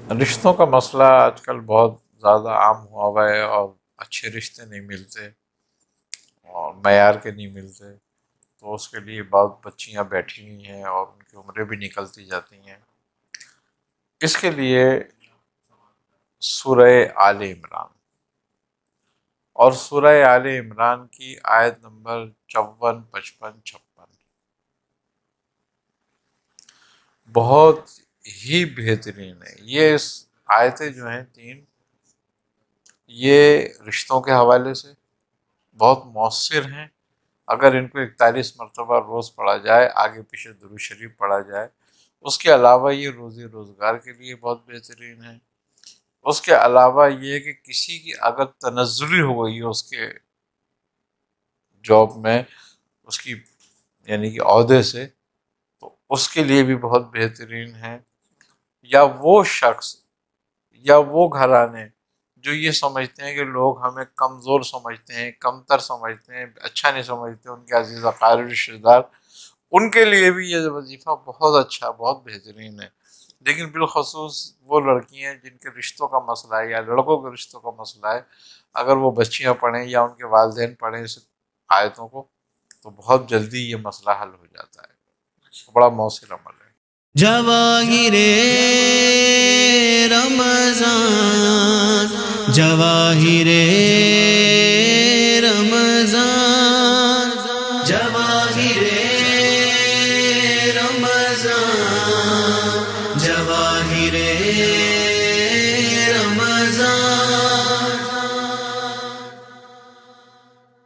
رشتوں کا مسئلہ آج کل بہت زیادہ عام ہوا ہے، اور اچھے رشتے نہیں ملتے اور معیار کے نہیں ملتے، تو اس کے لیے بہت بچیاں بیٹھی ہوئی ہیں اور ان کی عمریں بھی نکلتی جاتی ہیں۔ اس کے لیے سورہ آل عمران اور سورہ آل عمران کی آیت نمبر 54، 55، 56 بہت ہی بہترین ہے۔ یہ آیتیں جو ہیں تین، یہ رشتوں کے حوالے سے بہت مؤثر ہیں۔ اگر ان کو 41 مرتبہ روز پڑھا جائے، آگے پیچھے درود شریف پڑھا جائے، اس کے علاوہ یہ روزی روزگار کے لیے بہت بہترین ہے۔ اس کے علاوہ یہ کہ کسی کی اگر تنزلی ہو گئی ہے اس کے جاب میں، اس کی یعنی کہ عہدے سے، تو اس کے لیے بھی بہت بہترین ہے۔ یا وہ شخص یا وہ گھرانے جو یہ سمجھتے ہیں کہ لوگ ہمیں کمزور سمجھتے ہیں، کمتر سمجھتے ہیں، اچھا نہیں سمجھتے ان کے عزیز اقارب رشتہ دار، ان کے لیے بھی یہ وظیفہ بہت اچھا، بہت بہترین ہے۔ لیکن بالخصوص وہ لڑکیاں جن کے رشتوں کا مسئلہ ہے یا لڑکوں کے رشتوں کا مسئلہ ہے، اگر وہ بچیاں پڑھیں یا ان کے والدین پڑھیں اس آیتوں کو، تو بہت جلدی یہ مسئلہ حل ہو جاتا ہے۔ بڑا مؤثر عمل ہے۔ جواہر رمضان، جواہر